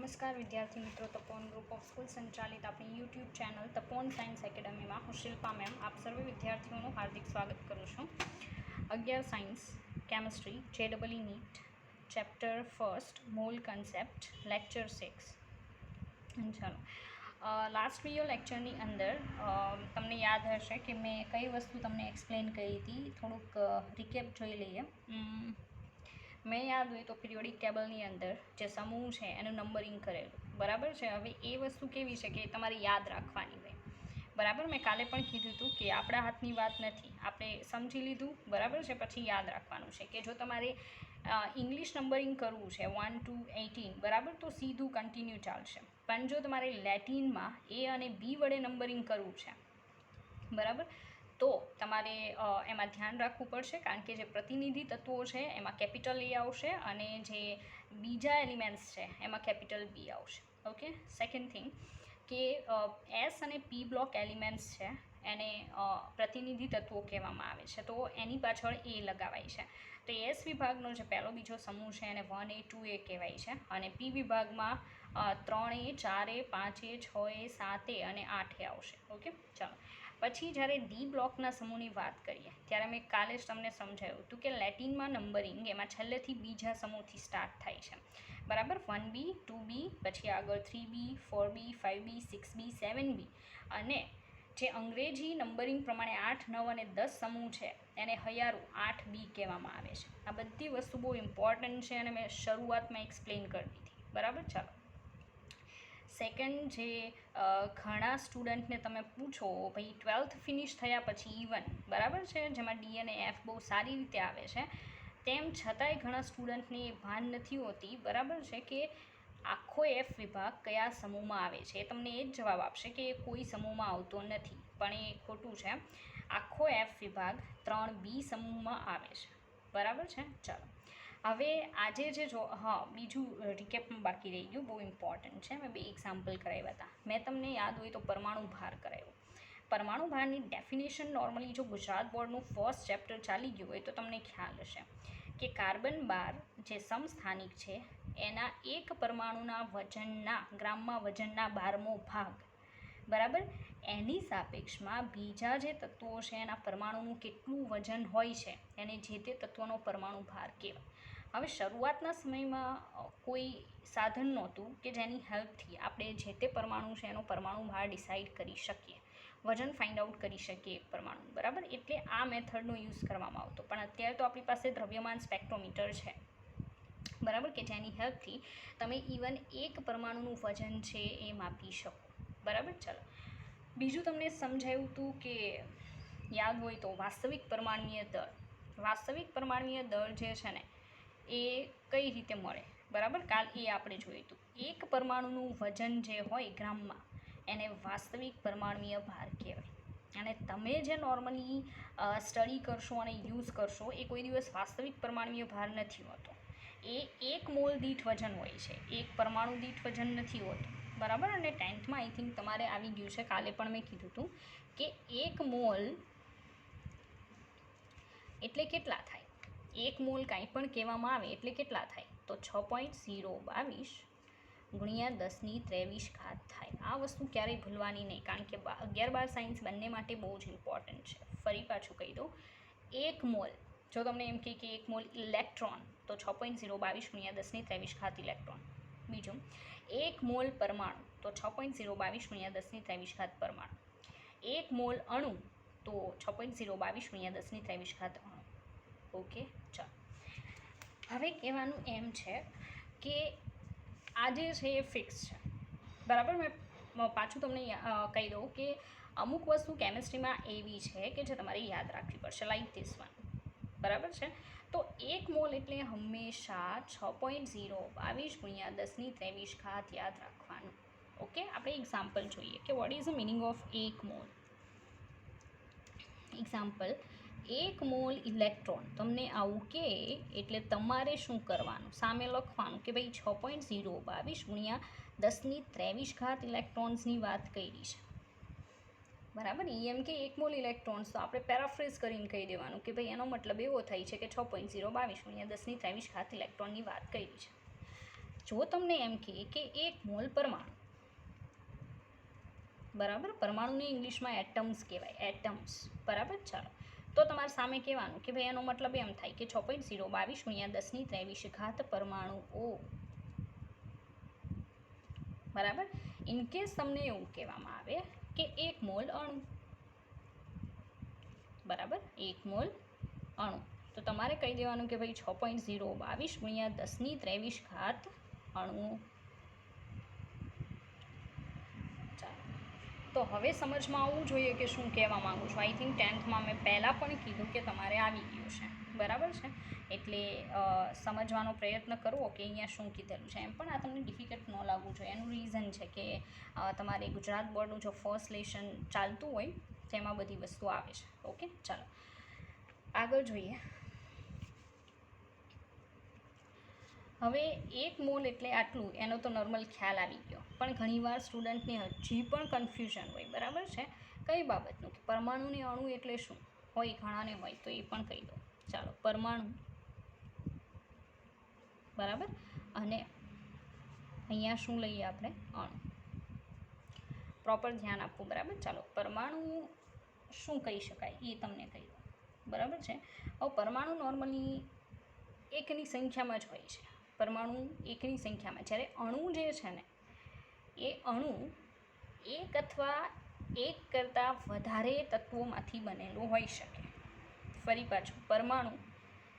નમસ્કાર વિદ્યાર્થી મિત્રો, તપોન ગ્રુપ ઓફ સ્કૂલ સંચાલિત આપણી યુટ્યુબ ચેનલ તપોન સાયન્સ એકેડમીમાં હું શિલ્પા મેમ આપ સર્વે વિદ્યાર્થીઓનું હાર્દિક સ્વાગત કરું છું. 11 science chemistry JEE NEET chapter first mole concept lecture 6. ચાલો લાસ્ટ વિડીયો લેક્ચરની અંદર તમને યાદ હશે કે મેં કઈ વસ્તુ તમને એક્સપ્લેન કરી હતી. થોડુંક રિકેપ જોઈ લઈએ. મેં યાદ હોય તો પિરિયોડિક ટેબલની અંદર જે સમૂહ છે એનું નંબરિંગ કરેલું, બરાબર છે. હવે એ વસ્તુ કેવી છે કે તમારે યાદ રાખવાની હોય, બરાબર. મેં કાલે પણ કીધું હતું કે આપણા હાથની વાત નથી, આપણે સમજી લીધું, બરાબર છે. પછી યાદ રાખવાનું છે કે જો તમારે ઇંગ્લિશ નંબરિંગ કરવું છે 1 to 18, બરાબર, તો સીધું કન્ટિન્યુ ચાલશે. પણ જો તમારે લેટિનમાં એ અને બી વડે નંબરિંગ કરવું છે, બરાબર, તો તમારે એમાં ધ્યાન રાખવું પડશે, કારણ કે જે પ્રતિનિધિ તત્વો છે એમાં કેપિટલ એ આવશે અને જે બીજા એલિમેન્ટ્સ છે એમાં કેપિટલ બી આવશે. ઓકે. સેકન્ડ થિંગ કે એસ અને પી બ્લોક એલિમેન્ટ્સ છે એને પ્રતિનિધિ તત્વો કહેવામાં આવે છે, તો એની પાછળ એ લગાવાય છે. તો એસ વિભાગનો જે પહેલો બીજો સમૂહ છે એને 1A 2A કહેવાય છે, અને પી વિભાગમાં 3A 4A 5A 6A 7A અને 8A આવશે. ઓકે. ચાલો, પછી જ્યારે ડી બ્લોકના સમૂહની વાત કરીએ ત્યારે મેં કાલે જ તમને સમજાવ્યું હતું કે લેટિનમાં નંબરિંગ એમાં છેલ્લેથી બીજા સમૂહથી સ્ટાર્ટ થાય છે, બરાબર. 1B 2B, પછી આગળ 3B 4B 5B 6B 7B, અને જે અંગ્રેજી નંબરિંગ પ્રમાણે 8 9 અને 10 સમૂહ છે એને હયારું 8B કહેવામાં આવે છે. આ બધી વસ્તુ બહુ ઇમ્પોર્ટન્ટ છે અને મેં શરૂઆતમાં એક્સપ્લેન કરી દીધી, બરાબર. ચાલો, સેકન્ડ, જે ઘણા સ્ટુડન્ટને તમે પૂછો ભાઈ 12th ફિનિશ થયા પછી ઇવન, બરાબર છે, જેમાં ડી અને એફ બહુ સારી રીતે આવે છે, તેમ છતાંય ઘણા સ્ટુડન્ટને એ ભાન નથી હોતી, બરાબર છે, કે આખો એફ વિભાગ કયા સમૂહમાં આવે છે. તમને એ જ જવાબ આપશે કે એ કોઈ સમૂહમાં આવતો નથી, પણ એ ખોટું છે. આખો એફ વિભાગ 3B સમૂહમાં આવે છે, બરાબર છે. ચાલો, હવે આજે જે બીજું રિકેપમાં બાકી રહી ગયું, બહુ ઇમ્પોર્ટન્ટ છે. મેં 2 એક્ઝામ્પલ કરાવ્યા હતા. મેં તમને યાદ હોય તો પરમાણુ ભાર કરાવ્યો. પરમાણુ ભારની ડેફિનેશન નોર્મલી જો ગુજરાત બોર્ડનું ફર્સ્ટ ચેપ્ટર ચાલી ગયું હોય તો તમને ખ્યાલ હશે કે કાર્બન 12 જે સમસ્થાનિક છે એના એક પરમાણુના વજનના ગ્રામમાં વજનના 12મો ભાગ, બરાબર, એની સાપેક્ષમાં બીજા જે તત્વો છે એના પરમાણુનું કેટલું વજન હોય છે એને જે તે તત્વનો પરમાણુ ભાર કહેવાય. હવે શરૂઆતના સમયમાં કોઈ સાધન નહોતું કે જેની હેલ્પથી આપણે જે તે પરમાણુ છે એનો પરમાણુ ભાર ડિસાઇડ કરી શકીએ, વજન ફાઇન્ડ આઉટ કરી શકીએ એક પરમાણુ, બરાબર. એટલે આ મેથડનો યુઝ કરવામાં આવતો. પણ અત્યારે તો આપણી પાસે દ્રવ્યમાન સ્પેક્ટ્રોમીટર છે, બરાબર, કે જેની હેલ્પથી તમે ઇવન એક પરમાણુનું વજન છે એ માપી શકો, બરાબર. ચાલો, બીજું તમને સમજાવ્યું હતું કે યાદ હોય તો વાસ્તવિક પરમાણ્વીય દળ. વાસ્તવિક પરમાણ્વીય દળ જે છે ને એ કઈ રીતે મળે, બરાબર, કાલ એ આપણે જોયું હતું. એક પરમાણુનું વજન જે હોય ગ્રામમાં એને વાસ્તવિક પરમાણ્વીય ભાર કહેવાય. અને તમે જે નોર્મલી સ્ટડી કરશો અને યુઝ કરશો એ કોઈ દિવસ વાસ્તવિક પરમાણ્વીય ભાર નથી હોતો. એ 1 મોલ દીઠ વજન હોય છે, એક પરમાણુ દીઠ વજન નથી હોતું, બરાબર. અને 10thમાં આઈ થિંક તમારે આવી ગયું છે, કાલે પણ મેં કીધું હતું કે 1 મોલ એટલે કેટલા થાય. 1 મોલ કાંઈ પણ કહેવામાં આવે એટલે કેટલા થાય, તો 6.022 ગુણ્યા 1023 થાય. આ વસ્તુ ક્યારેય ભૂલવાની નહીં, કારણ કે 11-12 સાયન્સ બંને માટે બહુ જ ઇમ્પોર્ટન્ટ છે. ફરી પાછું કહી દઉં, 1 મોલ, જો તમને એમ કહે કે 1 મોલ ઇલેક્ટ્રોન તો 6.022 ગુણ્યા 1023 ઇલેક્ટ્રોન. બીજું, 1 મોલ પરમાણુ તો 6.022 ગુણ્યા 1023 પરમાણુ. 1 મોલ અણુ તો 6.022 ગુણ્યા 1023 અણુ. ઓકે. ચાલો, હવે કહેવાનું એમ છે કે આજે છે એ ફિક્સ છે, બરાબર. મેં પાછું તમને કહી દઉં કે અમુક વસ્તુ કેમિસ્ટ્રીમાં એવી છે કે જે તમારે યાદ રાખવી પડશે, લાઈક ધીસ વન, બરાબર છે. તો 1 મોલ એટલે હંમેશા 6.022 ગુણ્યા 1023 યાદ રાખવાનું. ઓકે. આપણે એક્ઝામ્પલ જોઈએ કે what is the meaning of 1 mall. Example, 1 mall electron તમને આવું કે એટલે તમારે શું કરવાનું, સામે લખવાનું કે ભાઈ 6.022 ગુણ્યા 1023 ઇલેક્ટ્રોન્સની વાત કરી છે, બરાબર. એમ કે 1 મોલ ઇલેક્ટ્રોન્સ તો આપણે પેરાફ્રેઝ કરીને કહી દેવાનું કે ભાઈ એનો મતલબ એવો થાય છે કે 6.022 ગુણ્યા 1023 ઇલેક્ટ્રોનની વાત કરી છે. જો તમને એમ કહે કે 1 મોલ પરમાણુ, બરાબર, પરમાણુને ઇંગ્લિશમાં એટમ્સ કહેવાય, એટમ્સ, બરાબર. ચાલો, તો તમારે સામે કહેવાનું કે ભાઈ એનો મતલબ એમ થાય કે 6.022 × 10⁻23 પરમાણુઓ, બરાબર. ઇનકેસ તમને એવું કહેવામાં આવે કે 1 મોલ અણુ, બરાબર, 1 મોલ અણુ, તો તમારે કહી દેવાનું કે ભાઈ 6.022 × 10⁻23 અણુઓ. તો હવે સમજમાં આવવું જોઈએ કે શું કહેવા માગું છું. આઈ થિંક 10થમાં મેં પહેલાં પણ કીધું કે તમારે આવી ગયું છે, બરાબર છે. એટલે સમજવાનો પ્રયત્ન કરવો કે અહીંયા શું કીધેલું છે. એમ પણ આ તમને ડિફિકલ્ટ ન લાગવું જોઈએ. એનું રીઝન છે કે તમારે ગુજરાત બોર્ડનું જો ફર્સ્ટ લેશન ચાલતું હોય તેમાં બધી વસ્તુ આવે છે. ઓકે, ચાલો આગળ જોઈએ. હવે 1 મોલ એટલે આટલું, એનો તો નોર્મલ ખ્યાલ આવી ગયો, પણ ઘણીવાર સ્ટુડન્ટને હજી પણ કન્ફ્યુઝન હોય, બરાબર છે, કઈ બાબતનું, કે પરમાણુને અણુ એટલે શું હોય, ઘણાને હોય, તો એ પણ કહી દો. ચાલો, પરમાણુ, બરાબર, અને અહીંયા શું લઈએ આપણે, અણુ. પ્રોપર ધ્યાન આપવું, બરાબર. ચાલો, પરમાણુ શું કહી શકાય એ તમને કહી દો, બરાબર છે. હવે પરમાણુ નોર્મલી એકની સંખ્યામાં જ હોય છે. પરમાણુ એકની સંખ્યામાં, જ્યારે અણુ જે છે ને એ અણુ એક અથવા એક કરતાં વધારે તત્વોમાંથી બનેલું હોઈ શકે. ફરી પાછું, પરમાણુ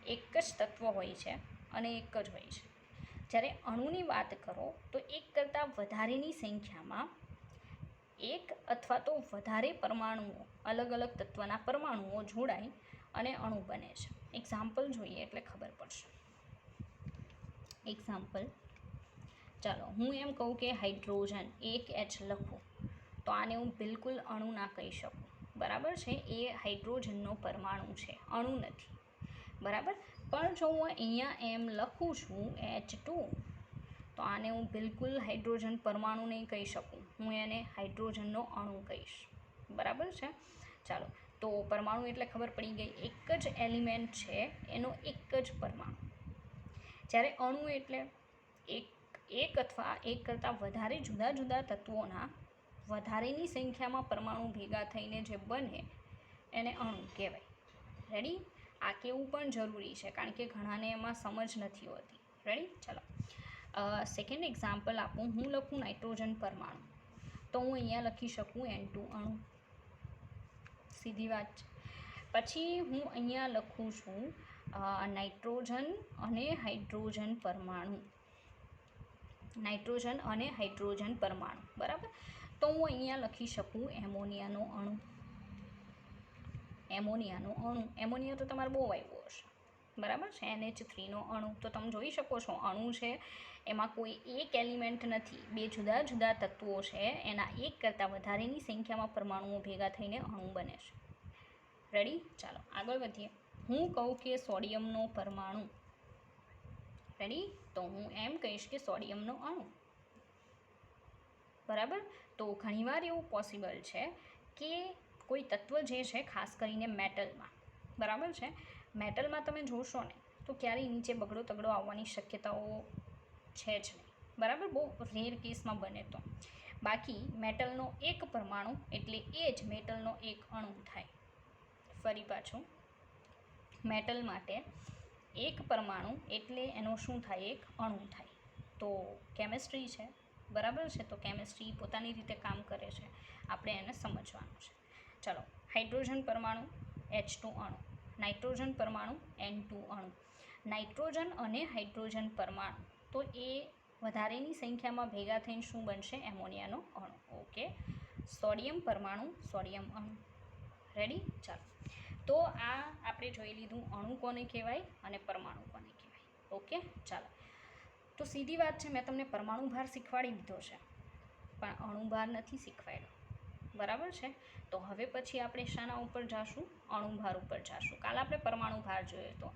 એક જ તત્વ હોય છે અને એક જ હોય છે. જ્યારે અણુની વાત કરો તો એક કરતાં વધારેની સંખ્યામાં એક અથવા તો વધારે પરમાણુઓ, અલગ અલગ તત્વના પરમાણુઓ જોડાય અને અણુ બને છે. એક્ઝામ્પલ જોઈએ એટલે ખબર પડશે. એક્ઝામ્પલ, ચાલો હું એમ કહું કે હાઇડ્રોજન, 1H લખું, તો આને હું બિલકુલ અણુ ના કહી શકું, બરાબર છે. એ હાઇડ્રોજનનો પરમાણુ છે, અણુ નથી, બરાબર. પણ જો હું અહીંયા એમ લખું છું H2, તો આને હું બિલકુલ હાઇડ્રોજન પરમાણુ નહીં કહી શકું, હું એને હાઇડ્રોજનનો અણુ કહીશ, બરાબર છે. ચાલો, તો પરમાણુ એટલે ખબર પડી ગઈ, એક જ એલિમેન્ટ છે એનો એક જ પરમાણુ. જ્યારે અણુ એટલે એક અથવા એક કરતાં વધારે જુદા જુદા તત્વોના વધારેની સંખ્યામાં પરમાણુ ભેગા થઈને જે બને એને અણુ કહેવાય. રેડી? આ કહેવું પણ જરૂરી છે કારણ કે ઘણાને એમાં સમજ નથી હોતી. રેડી? ચાલો, સેકન્ડ એક્ઝામ્પલ આપું. હું લખું નાઇટ્રોજન પરમાણુ, તો હું અહીંયા લખી શકું N2 અણુ, સીધી વાત છે. પછી હું અહીંયા લખું છું નાઇટ્રોજન અને હાઇડ્રોજન પરમાણુ, નાઇટ્રોજન અને હાઇડ્રોજન પરમાણુ, બરાબર. તો હું અહીંયા લખી શકું એમોનિયાનો અણુ, એમોનિયાનો અણુ. એમોનિયા તો તમારે બહુ આવ્યો હશે, બરાબર છે. NH3નો અણુ, તો તમે જોઈ શકો છો અણુ છે એમાં કોઈ એક એલિમેન્ટ નથી, બે જુદા જુદા તત્વો છે, એના એક કરતાં વધારેની સંખ્યામાં પરમાણુઓ ભેગા થઈને અણુ બને છે. રેડી? ચાલો આગળ વધીએ. હું કહું કે સોડિયમનો પરમાણુ, રેડી, તો હું એમ કહીશ કે સોડિયમનો અણુ, બરાબર. તો ઘણીવાર એવું પોસિબલ છે કે કોઈ તત્વ જે છે, ખાસ કરીને મેટલમાં, બરાબર છે, મેટલમાં તમે જોશો ને તો ક્યારેય નીચે બગડો તગડો આવવાની શક્યતાઓ છે જ નહીં, બરાબર, બહુ રેર કેસમાં બને તો. બાકી મેટલનો એક પરમાણુ એટલે એ જ મેટલનો એક અણુ થાય. ફરી પાછું, મેટલ માટે એક પરમાણુ એટલે એનો શું થાય, એક અણુ થાય. તો કેમિસ્ટ્રી છે, બરાબર છે, તો કેમિસ્ટ્રી પોતાની રીતે કામ કરે છે, આપણે એને સમજવાનું છે. ચલો, હાઇડ્રોજન પરમાણુ H2 અણુ, નાઇટ્રોજન પરમાણુ N2 અણુ. નાઇટ્રોજન અને હાઇડ્રોજન પરમાણુ, તો એ વધારેની સંખ્યામાં ભેગા થઈને શું બનશે, એમોનિયાનો અણુ. ઓકે. સોડિયમ પરમાણુ, સોડિયમ અણુ. રેડી? ચાલો, તો આ આપણે જોઈ લીધું અણુ કોને કહેવાય અને પરમાણુ કોને કહેવાય. ઓકે, ચાલો. તો સીધી વાત છે, મેં તમને પરમાણુ ભાર શીખવાડી દીધો છે પણ અણુ ભાર નથી શીખવાડ્યો, બરાબર છે. તો હવે પછી આપણે શાના ઉપર જાશું, અણુ ભાર ઉપર જાશું. કાલે આપણે પરમાણુ ભાર જોયો તો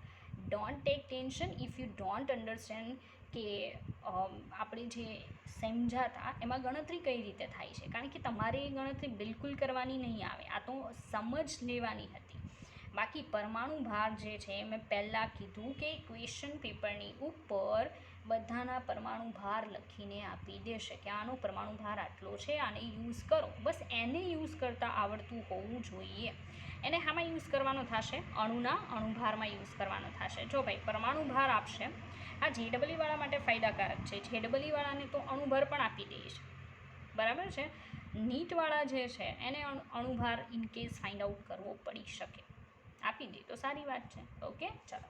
don't take tension if you don't understand કે આપણે જે સમજાતા એમાં ગણતરી કઈ રીતે થાય છે, કારણ કે તમારે એ ગણતરી બિલકુલ કરવાની નહીં આવે, આ તો સમજ લેવાની હતી. બાકી પરમાણુ ભાર જે છે મેં પહેલાં કીધું કે ક્વેશ્ચન પેપરની ઉપર બધાના પરમાણુ ભાર લખીને આપી દેશે કે આનો પરમાણુ ભાર આટલો છે, આને યુઝ કરો. બસ એને યુઝ કરતાં આવડતું હોવું જોઈએ. એને હામાં યુઝ કરવાનો થશે? અણુભારમાં યુઝ કરવાનો થશે. જો ભાઈ પરમાણુ ભાર આપશે, આ જેડબલઈવાળા માટે ફાયદાકારક છે. જેડબલઈવાળાને તો અણુભાર પણ આપી દે છે, બરાબર છે. નીટવાળા જે છે એને અણુભાર ઇનકેસ ફાઇન્ડ આઉટ કરવો પડી શકે. આપી દે તો સારી વાત છે. ઓકે, ચાલો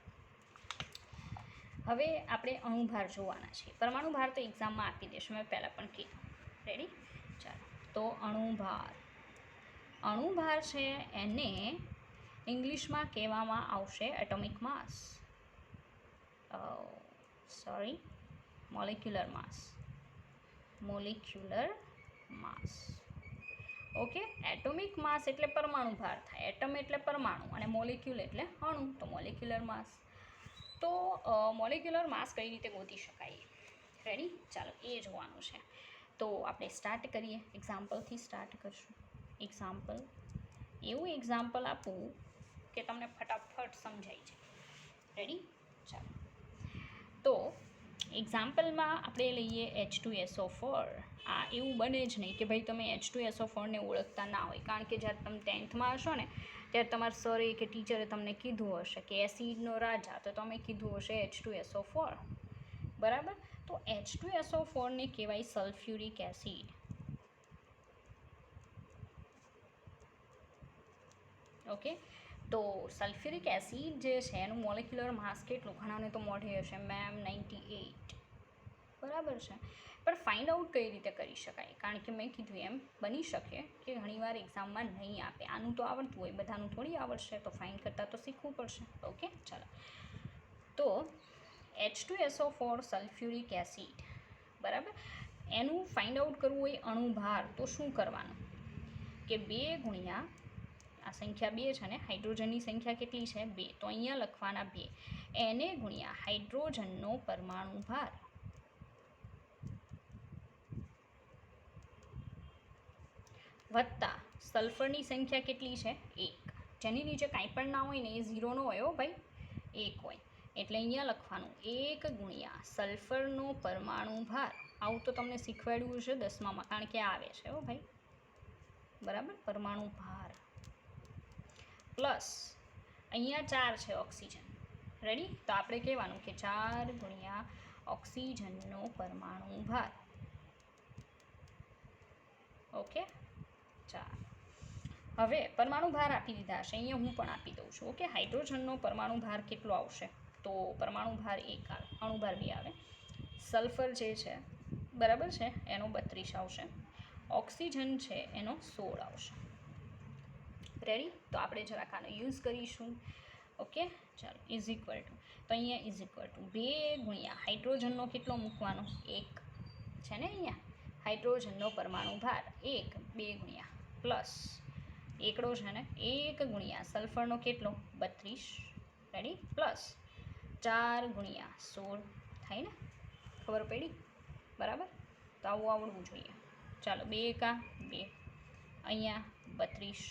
હવે આપણે અણુભાર જોવાના છીએ. પરમાણુ ભાર તો એક્ઝામમાં આપી દેશું, મેં પહેલાં પણ કીધું. રેડી? ચાલો, તો અણુભાર છે એને ઇંગ્લિશમાં કહેવામાં આવશે એટોમિક માસ, મોલેક્યુલર માસ. ઓકે, એટોમિક માસ એટલે પરમાણુ ભાર થાય. એટમ એટલે પરમાણુ અને મોલેક્યુલ એટલે અણુ, તો મોલેક્યુલર માસ. તો મોલેક્યુલર માસ કઈ રીતે ગોતી શકાય? રેડી? ચાલો એ જોવાનું છે. તો આપણે સ્ટાર્ટ કરીએ. એક્ઝામ્પલથી સ્ટાર્ટ કરશું. એવું એક્ઝામ્પલ આપું કે તમને ફટાફટ સમજાઈ જાય. રેડી? ચાલો, તો એક્ઝામ્પલમાં આપણે લઈએ H2SO4. આ એવું બને જ નહીં કે ભાઈ તમે H2SO4ને ઓળખતા ના હોય, કારણ કે જ્યારે તમે 10th હશો ને ત્યારે તમારા સરે કે ટીચરે તમને કીધું હશે કે એસિડનો રાજા, તો તમે કીધું હશે H2SO4, બરાબર. તો H2SO4ને કહેવાય સલ્ફ્યુરિક એસિડ. ઓકે, તો સલ્ફ્યુરિક એસિડ જે છે એનું મોલેક્યુલર માસ કેટલું? ઘણાને તો મોઢે હશે મેમ 98, બરાબર છે. પણ ફાઇન્ડ આઉટ કઈ રીતે કરી શકાય? કારણ કે મેં કીધું એમ બની શકે કે ઘણીવાર એક્ઝામમાં નહીં આપે. આનું તો આવડતું હોય, બધાનું થોડી આવડશે, તો ફાઇન્ડ કરતાં તો શીખવું પડશે. ઓકે, ચાલો, તો H2SO4 સલ્ફ્યુરિક એસિડ, બરાબર. એનું ફાઇન્ડ આઉટ કરવું હોય અણુભાર, તો શું કરવાનું કે 2 ગુણ્યા આ સંખ્યા 2 છે ને, હાઇડ્રોજનની સંખ્યા કેટલી છે? 2, તો અહીંયા લખવાના 2, એને ગુણ્યા હાઇડ્રોજનનો પરમાણુ ભાર વત્તા સલ્ફરની સંખ્યા કેટલી છે? 1. જેની નીચે કાંઈ પણ ના હોય ને એ 0 નો હોય, ભાઈ 1 હોય. એટલે અહીંયા લખવાનું 1 ગુણ્યા સલ્ફરનો પરમાણુ ભાર. આવું તો તમને શીખવાડ્યું છે 10મામાં, કારણ કે આવે છે ભાઈ, બરાબર, પરમાણુ ભાર. પ્લસ અહીંયા 4 છે ઓક્સિજન. રેડી? તો આપણે કહેવાનું કે 4 ગુણ્યા ઓક્સિજનનો પરમાણુ ભાર. ઓકે, 4. હવે પરમાણુ ભાર આપી દીધા હશે, અહીંયા હું પણ આપી દઉં છું. ઓકે, હાઇડ્રોજનનો પરમાણુ ભાર કેટલો આવશે? તો પરમાણુ ભાર 1 આવે, અણુભાર 2 આવે. સલ્ફર જે છે, બરાબર છે, એનો 32 આવશે. ઓક્સિજન છે એનો 16 આવશે. રેડી? તો આપણે જરાક આનો યુઝ કરીશું. ઓકે, ચાલો, ઇઝ ઇક્વલ ટુ, તો અહીંયા ઇઝ ઇક્વલ ટુ 2 ગુણ્યા હાઇડ્રોજનનો કેટલો મૂકવાનો? 1 છે ને, અહીંયા હાઇડ્રોજનનો પરમાણુ ભાર 1, 2 ગુણ્યા પ્લસ એકડો છે ને 1 ગુણ્યા સલ્ફરનો કેટલો? 32. રેડી? પ્લસ 4 ગુણ્યા 16 થાય ને, ખબર પડી? બરાબર, તો આવું આવડવું જોઈએ. ચાલો, 2 એકા 2, અહીંયા 32,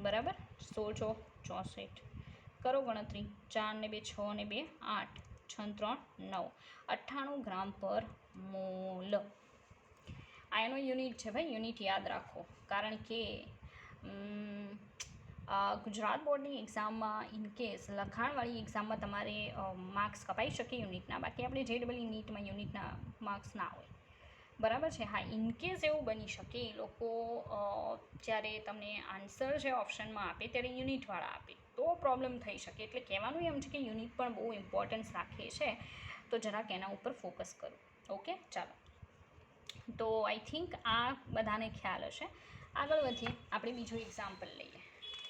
બરાબર. 16 ચોક 64, કરો ગણતરી. 4 ને 2 6 ને 2 8, 6 3 9, 98 ગ્રામ પર મોલ. આ એનો યુનિટ છે ભાઈ, યુનિટ યાદ રાખો, કારણ કે ગુજરાત બોર્ડની એક્ઝામમાં ઇનકેસ લખાણવાળી એક્ઝામમાં તમારે માર્ક્સ કપાઈ શકે યુનિટના. બાકી આપણે જેડબલઈ નીટમાં યુનિટના માર્ક્સ ના હોય, બરાબર છે. હા, ઇનકેસ એવું બની શકે એ લોકો જ્યારે તમને આન્સર છે ઓપ્શનમાં આપે ત્યારે યુનિટવાળા આપે, તો પ્રોબ્લેમ થઈ શકે. એટલે કહેવાનું એમ છે કે યુનિટ પણ બહુ ઇમ્પોર્ટન્સ રાખે છે, તો જરાક એના ઉપર ફોકસ કરો. ઓકે, ચાલો, તો આઈ થિંક આ બધાને ખ્યાલ હશે. આગળ વધીએ, આપણે બીજું એક્ઝામ્પલ લઈએ.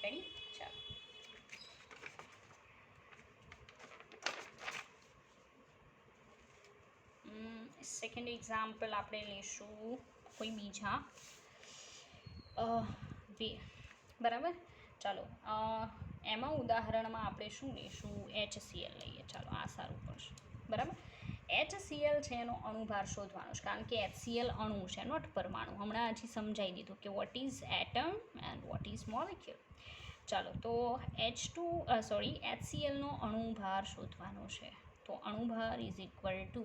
રેડી? ચાલો, સેકન્ડ એક્ઝામ્પલ આપણે લઈશું કોઈ બીજા 2, બરાબર. ચાલો, એમાં ઉદાહરણમાં આપણે શું લઈશું? HCl લઈએ. ચાલો, આ સારું પડશે, બરાબર. HCl છે એનો અણુભાર શોધવાનો છે, કારણ કે HCl અણુ છે, નોટ પરમાણુ. હમણાં હજી સમજાવી દીધું કે what is atom and what is molecule. ચાલો, તો HClનો અણુભાર શોધવાનો છે. તો અણુભાર ઇઝ ઇક્વલ ટુ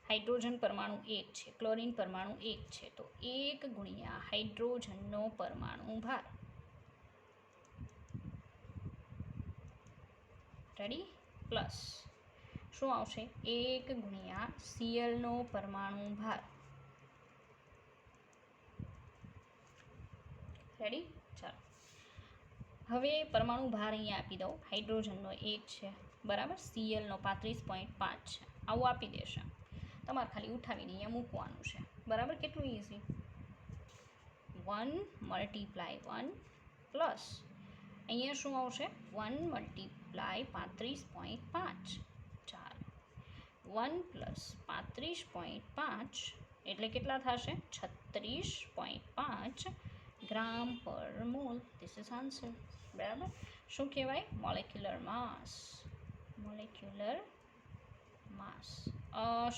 હાઇડ્રોજન પરમાણુ 1 છે, ક્લોરીન પરમાણુ 1 છે, તો 1 ગુણ્યા હાઇડ્રોજનનો પરમાણુ ભાર, રેડી, પ્લસ શું આવશે 1 ગુણ્યા Clનો પરમાણુ ભાર, રેડી. ચાલો હવે પરમાણુ ભાર અહીંયા આપી દઉં. હાઇડ્રોજનનો 1 છે, બરાબર, Clનો 35.5 છે, આવું આપી દેશે. તમારે ખાલી ઉઠાવીને અહીંયા મૂકવાનું છે, બરાબર. કેટલું ઇઝી. 1 મલ્ટીપ્લાય 1 પ્લસ અહીંયા શું આવશે 1 મલ્ટીપ્લાય 35.5, ચાલો 1 પ્લસ 35.5 એટલે કેટલા થશે 36.5 ગ્રામ પર મોલ. ધીસ ઇઝ આન્સર, બરાબર. શું કહેવાય મોલેક્યુલર માસ, મોલેક્યુલર માસ.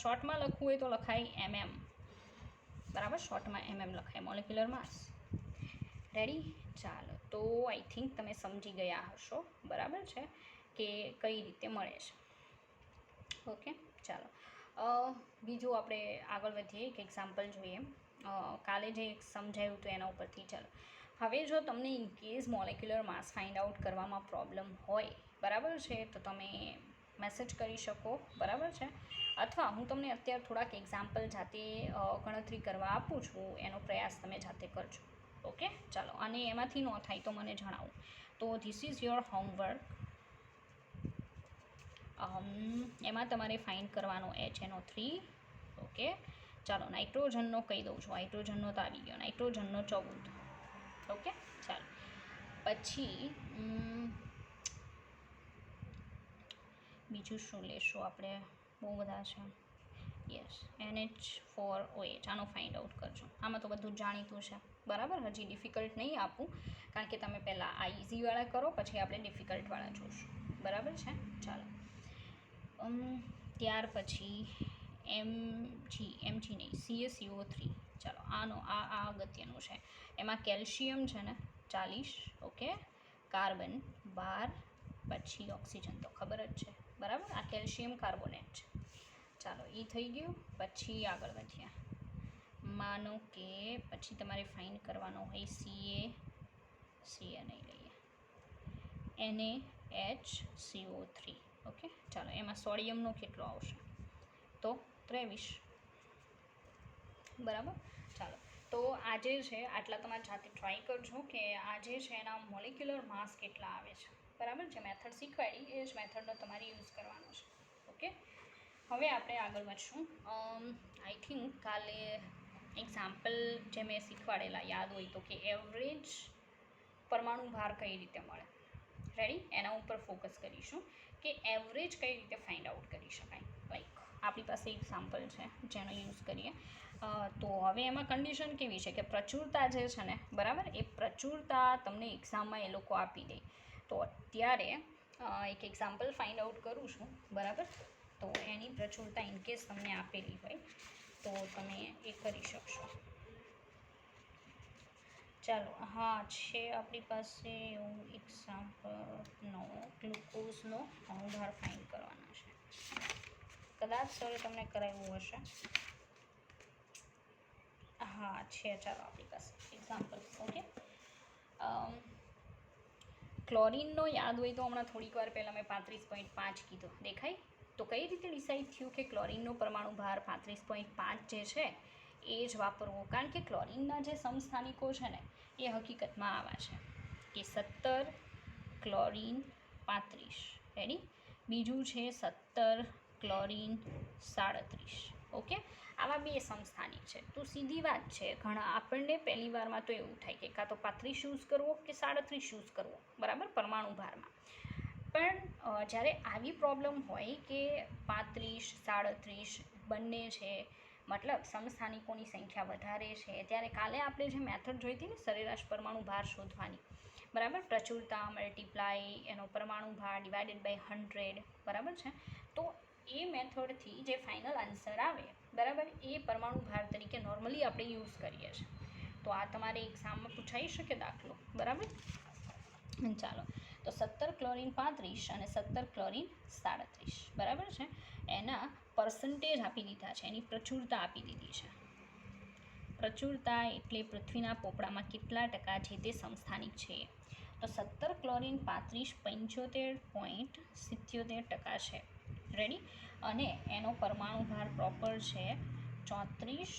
શોર્ટમાં લખવું હોય તો લખાય mm, બરાબર, શોર્ટમાં mm લખાય, મોલેક્યુલર માસ, રેડી. ચાલો તો આઈ થિંક તમે સમજી ગયા હશો, બરાબર છે, કે કઈ રીતે મળે છે. ઓકે, ચાલો બીજું આપણે આગળ વધીએ, એક એક્ઝામ્પલ જોઈએ. કાલે જે સમજાયું હતું એના ઉપરથી. ચાલો હવે જો તમને ઇનકેસ મોલેક્યુલર માસ ફાઇન્ડ આઉટ કરવામાં પ્રોબ્લેમ હોય, બરાબર છે, તો તમે મેસેજ કરી શકો, બરાબર છે, અથવા હું તમને અત્યારે થોડાક એક્ઝામ્પલ જાતે ગણતરી કરવા આપું છું, એનો પ્રયાસ તમે જાતે કરજો. ઓકે, ચાલો, અને એમાંથી ન થાય તો મને જણાવો. તો ધીસ ઇઝ યોર હોમવર્ક. એમાં તમારે ફાઇન્ડ કરવાનો HNO3. ઓકે, ચાલો નાઇટ્રોજનનો કહી દઉં છું. હાઇડ્રોજનનો તો આવી ગયો, નાઇટ્રોજનનો 14. ઓકે, ચાલો પછી બીજું શું લેશું આપણે, બહુ બધા છે. યસ, NH4OH, આનો ફાઇન્ડ આઉટ કરજો. આમાં તો બધું જાણીતું છે, બરાબર. હજી ડિફિકલ્ટ નહીં આપું, કારણ કે તમે પહેલાં આ ઇઝીવાળા કરો, પછી આપણે ડિફિકલ્ટવાળા જોઈશું, બરાબર છે. ચાલો ત્યાર પછી mg નહીં, CaCO3. ચાલો આનો આ અગત્યનું છે. એમાં કેલ્શિયમ છે ને 40, ઓકે, કાર્બન 12, પછી ઓક્સિજન તો ખબર જ છે, બરાબર. આ કેલ્શિયમ કાર્બોનેટ છે. ચાલો એ થઈ ગયું. પછી આગળ વધ્યા. માનો કે પછી તમારે ફાઇન્ડ કરવાનો હોય CA નહીં લઈએ, NaHCO3. ઓકે, ચાલો એમાં સોડિયમનો કેટલો આવશે તો 23, બરાબર. ચાલો તો આજે છે આટલા તમારે જાતે ટ્રાય કરજો કે આજે છે એના મોલેક્યુલર માસ કેટલા આવે છે, બરાબર. જે મેથડ શીખવાડી એ જ મેથડનો તમારે યુઝ કરવાનો છે. ઓકે, હવે આપણે આગળ વધશું. આઈ થિંક કાલે એક્ઝામ્પલ જે મેં શીખવાડેલા યાદ હોય તો, કે એવરેજ પરમાણુ ભાર કઈ રીતે મળે, રેડી, એના ઉપર ફોકસ કરીશું કે એવરેજ કઈ રીતે ફાઇન્ડ આઉટ કરી શકાય. લાઈક આપણી પાસે એક્ઝામ્પલ છે જેનો યુઝ કરીએ. તો હવે એમાં કન્ડિશન કેવી છે કે પ્રચુરતા જે છે ને, બરાબર, એ પ્રચુરતા તમને એક્ઝામમાં એ લોકો આપી દે. તો અત્યારે એક એક્ઝામ્પલ ફાઇન્ડ આઉટ કરું છું, બરાબર. તો એની પ્રચુરતા ઇનકેસ તમને આપેલી હોય તો તમે એ કરી શકશો. ચાલો, હા છે આપણી પાસે એવું એક્ઝામ્પલનો ગ્લુકોઝનો અણુભાર ફાઇન્ડ કરવાના છે. કદાચ સર તમને કરાવ્યું હશે. હા છે, ચાલો આપણી પાસે એક્ઝામ્પલ. ઓકે, ક્લોરીનનો યાદ હોય તો હમણાં થોડીક વાર પહેલાં મેં 35.5 કીધો, દેખાય. તો કઈ રીતે ડિસાઇડ થયું કે ક્લોરીનનો પરમાણુ ભાર 35.5 જે છે એ જ વાપરવો? કારણ કે ક્લોરીનના જે સમસ્થાનિકો છે ને એ હકીકતમાં આવા છે કે 17 ક્લોરીન 35, રેડી. બીજું છે 17 ક્લોરીન 37. ઓકે, આવા બે સમસ્થાનિક છે. તો સીધી વાત છે, ઘણા આપણને પહેલી વારમાં તો એવું થાય કે કાં તો 35 યુઝ કરવો કે 37 યુઝ કરવો, બરાબર, પરમાણુ ભારમાં. પણ જ્યારે આવી પ્રોબ્લેમ હોય કે 35 37 બંને છે, મતલબ સમસ્થાનિકોની સંખ્યા વધારે છે, ત્યારે કાલે આપણે જે મેથડ જોઈ હતી ને સરેરાશ પરમાણુ ભાર શોધવાની, બરાબર, પ્રચુરતા મલ્ટીપ્લાય એનો પરમાણુ ભાર ડિવાઇડેડ બાય 100, બરાબર છે. તો એ મેથડથી જે ફાઇનલ આન્સર આવે, બરાબર, એ પરમાણુ ભાર તરીકે નોર્મલી આપણે યુઝ કરીએ છીએ. તો આ તમારે એક્ઝામમાં પૂછાઈ શકે દાખલો, બરાબર. ચાલો, તો તો 17 ક્લોરીન 35 અને 17 ક્લોરીન 37, બરાબર છે. એના પર્સન્ટેજ આપી દીધા છે, એની પ્રચુરતા આપી દીધી છે. પ્રચુરતા એટલે પૃથ્વીના પોપડામાં કેટલા ટકા છે તે સમસ્થાનિક છે. તો 17 ક્લોરીન 35 75.77% છે. રેડી. અને એનો પરમાણુ ભાર પ્રોપર છે 34,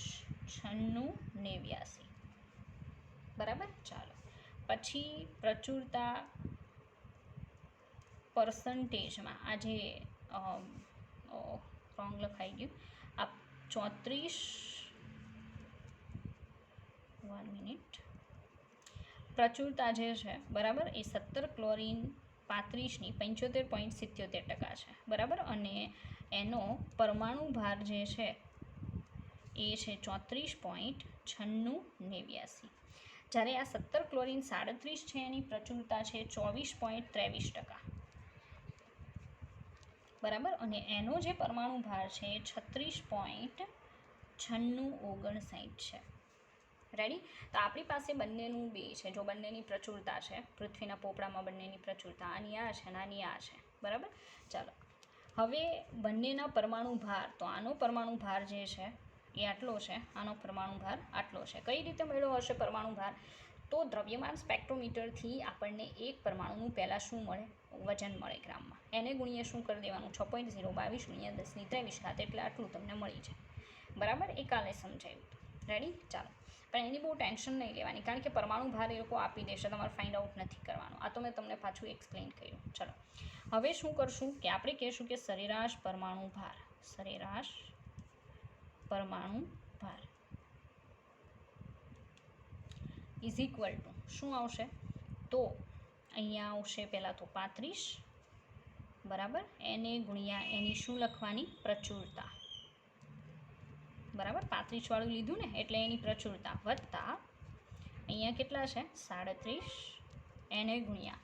96, 89. બરાબર. ચાલો પછી પ્રચુરતા પર્સન્ટેજમાં આજે રોંગ લખાઈ ગયું. આ 1 મિનિટ. પ્રચુરતા જે છે બરાબર એ 17 ક્લોરીન 35ની 75.77% છે. બરાબર. અને એનો પરમાણુ ભાર જે છે એ છે 34.96, જ્યારે આ 17 ક્લોરીન 37 છે એની પ્રચુરતા છે 24.23%. બરાબર. અને એનો જે પરમાણુ ભાર છે એ 36.9659 છે. રેડી. તો આપણી પાસે બંનેનું બે છે. જો બંનેની પ્રચુરતા છે પૃથ્વીના પોપડામાં, બંનેની પ્રચુરતા આની આ છે અને આની આ છે. બરાબર. ચાલો હવે બંનેના પરમાણુ ભાર, તો આનો પરમાણુ ભાર જે છે એ આટલો છે, આનો પરમાણુ ભાર આટલો છે. કઈ રીતે મળ્યો હશે પરમાણુ ભાર? તો દ્રવ્યમાન સ્પેક્ટ્રોમીટરથી આપણને એક પરમાણુનું પહેલાં શું મળે? વજન મળે ગ્રામમાં. એને ગુણીએ શું કરી દેવાનું? 6.022 × 1023 એટલે આટલું તમને મળી જાય. બરાબર. એ કાલે સમજાયું. રેડી. ચાલો પણ એની બહુ ટેન્શન નહીં લેવાની, કારણ કે પરમાણુ ભાર એ લોકો આપી દેશે, તમારે ફાઇન્ડ આઉટ નથી કરવાનું. આ તો મેં તમને પાછું એક્સપ્લેન કર્યું. ચલો હવે શું કરશું કે આપણે કહીશું કે સરેરાશ પરમાણુ ભાર, સરેરાશ પરમાણુ ભાર ઇઝ ઇક્વલ ટુ શું આવશે? તો અહીંયા આવશે પહેલાં તો 35, બરાબર. એને ગુણ્યા એની શું લખવાની? પ્રચુરતા. બરાબર. 35 વાળું લીધું ને એટલે એની પ્રચુરતા, વત્તા અહીંયા કેટલા છે? 37, એને ગુણ્યા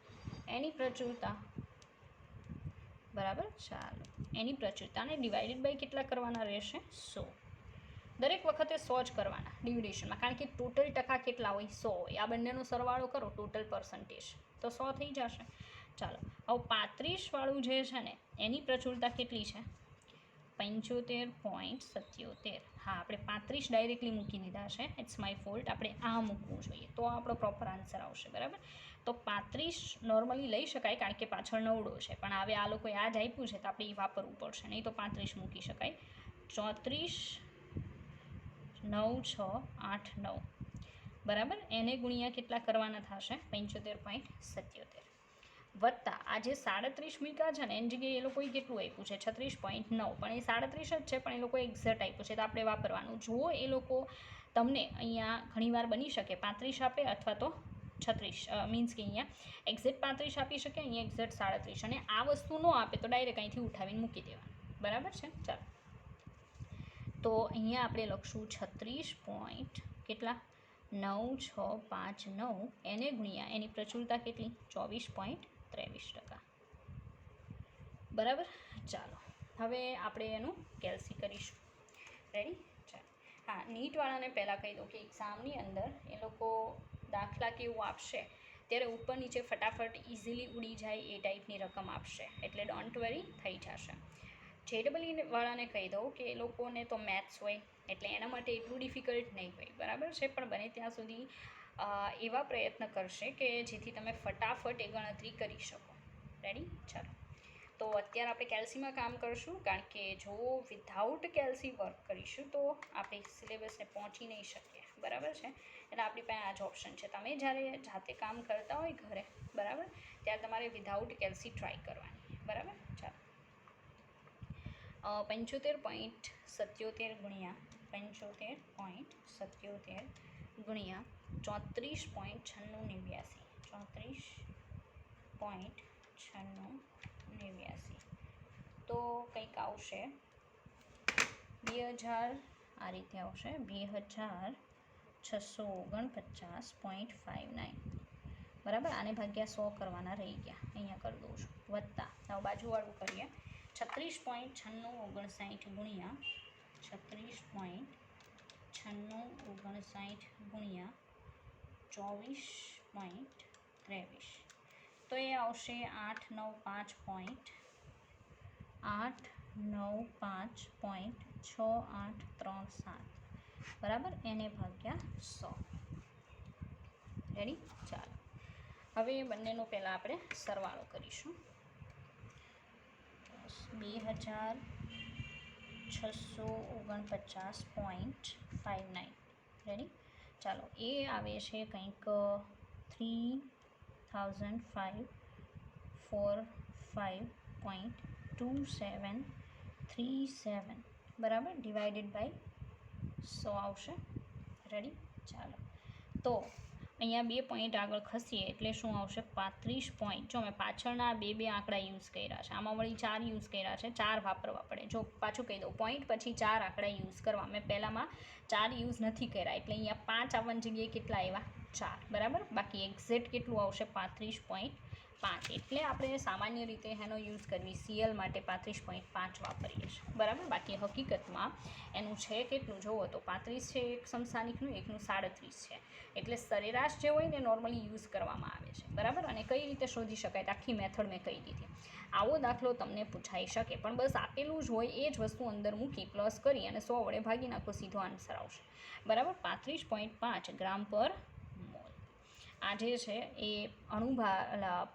એની પ્રચુરતા. બરાબર. ચાલો એની પ્રચુરતાને ડિવાઇડેડ બાય કેટલા કરવાના રહેશે? 100. દરેક વખતે 100 જ કરવાના ડિવિડેશનમાં, કારણ કે ટોટલ ટકા કેટલા હોય? 100 હોય. આ બંનેનો સરવાળો કરો ટોટલ પર્સન્ટેજ તો 100 થઈ જશે. ચાલો હવે 35 વાળું જે છે ને એની પ્રચુરતા કેટલી છે? 75.77. હા, આપણે 35 ડાયરેક્ટલી મૂકી દીધા છે. It's my fault. આપણે આ મૂકવું જોઈએ તો આપણો પ્રોપર આન્સર આવશે. બરાબર. તો 35 નોર્મલી લઈ શકાય, કારણ કે પાછળ નવડો છે, પણ હવે આ લોકોએ આ જ આપ્યું છે તો આપણે એ વાપરવું પડશે, નહીં તો 35 મૂકી શકાય. 34,9689. બરાબર. એને ગુણ્યા કેટલા કરવાના થશે? 75.77, વત્તા આ જે 37 મૂક્યા છે ને એની જગ્યાએ એ લોકોએ કેટલું આપ્યું છે? 36.9. પણ એ 37 જ છે, પણ એ લોકોએ એક્ઝેક્ટ આપ્યું છે તો આપણે વાપરવાનું. જો એ લોકો તમને અહીંયા ઘણીવાર બની શકે 35 આપે અથવા તો 36, મીન્સ કે અહીંયા એક્ઝેક્ટ 35 આપી શકે, અહીંયા એક્ઝેક્ટ 37, અને આ વસ્તુ ન આપે તો ડાયરેક્ટ અહીંથી ઉઠાવીને મૂકી દેવાનું. બરાબર છે. ચાલો તો અહીંયા આપણે લખશું 36. કેટલા? 9659. એને ગુણ્યા એની પ્રચુરતા કેટલી? 24.23%. બરાબર. ચાલો હવે આપણે એનું કેલ્સી કરીશું. રેડી. ચાલો હા, નીટવાળાને પહેલાં કહી દઉં કે એક્ઝામની અંદર એ લોકો દાખલા કેવું આપશે ત્યારે ઉપર નીચે ફટાફટ ઇઝીલી ઉડી જાય એ ટાઈપની રકમ આપશે, એટલે ડોન્ટ વરી, થઈ જશે. JEE વાળાને કહી દઉં કે એ લોકોને તો મેથ્સ હોય એટલે એના માટે એટલું ડિફિકલ્ટ નહીં હોય. બરાબર છે. પણ બને ત્યાં સુધી એવા પ્રયત્ન કરશે કે જેથી તમે ફટાફટ એ ગણતરી કરી શકો. રેડી. ચાલો તો અત્યારે આપણે કેલ્સીમાં કામ કરશું, કારણ કે જો વિધાઉટ કેલ્સી વર્ક કરીશું તો આપણે સિલેબસને પહોંચી નહીં શકીએ. બરાબર છે. એટલે આપણી પાસે આ જ ઓપ્શન છે. તમે જ્યારે જાતે કામ કરતા હોય ઘરે, બરાબર, ત્યારે તમારે વિધાઉટ કેલ્સી ટ્રાય કરવાની. બરાબર. ચાલો 75.77 ગુણ્યા 75.77 ગુણ્યા 34.9689, 34.9689 તો કંઈક આવશે 2000. આ રીતે આવશે 2649.59. બરાબર. આને ભાગ્યા 100 કરવાના રહી ગયા, અહીંયા કરી દઉં છું. વત્તા હવે બાજુવાળું કરીએ 36.9659 ગુણ્યા 36.9659 ગુણ્યા 24.23. તો એ આવશે 895.6837 બરાબર, એને ભાગ્યા 100. રેડી? ચાલો હવે બંનેનો પહેલાં આપણે સરવાળો કરીશું. 2649.59. રેડી? ચાલો એ આવે છે કંઈક 3005.2737 બરાબર, ડિવાઇડેડ બાય 100 આવશે. રેડી? ચાલો તો અહીંયા 2 પોઈન્ટ આગળ ખસીએ એટલે શું આવશે? 35 પોઈન્ટ. જો મેં પાછળના બે આંકડા યુઝ કર્યા છે, આમાં વળી 4 યુઝ કર્યા છે, 4 વાપરવા પડે. જો પાછું કહી દઉં, પોઈન્ટ પછી 4 આંકડા યુઝ કરવા. મેં પહેલાંમાં 4 યુઝ નથી કર્યા એટલે અહીંયા 5 આવવાની જગ્યાએ કેટલા આવ્યા? 4 બરાબર. બાકી એક્ઝેક્ટ કેટલું આવશે? 35.5. એટલે આપણે સામાન્ય રીતે એનો યુઝ કરવી CL માટે 35.5 વાપરીએ છીએ બરાબર. બાકી હકીકતમાં એનું છે કેટલું જોવો તો 35 છે એક સમસ્થાનિકનું, એકનું 37 છે. એટલે સરેરાશ જે હોય ને નોર્મલી યુઝ કરવામાં આવે છે બરાબર. અને કઈ રીતે શોધી શકાય? આખી મેથડ મેં કહી દીધી. આવો દાખલો તમને પૂછાઈ શકે પણ બસ આપેલું જ હોય એ જ વસ્તુ અંદર મૂકી પ્લસ કરી અને 100 વડે ભાગી નાખો, સીધો આન્સર આવશે બરાબર. 35.5 ગ્રામ પર મોલ. આ જે છે એ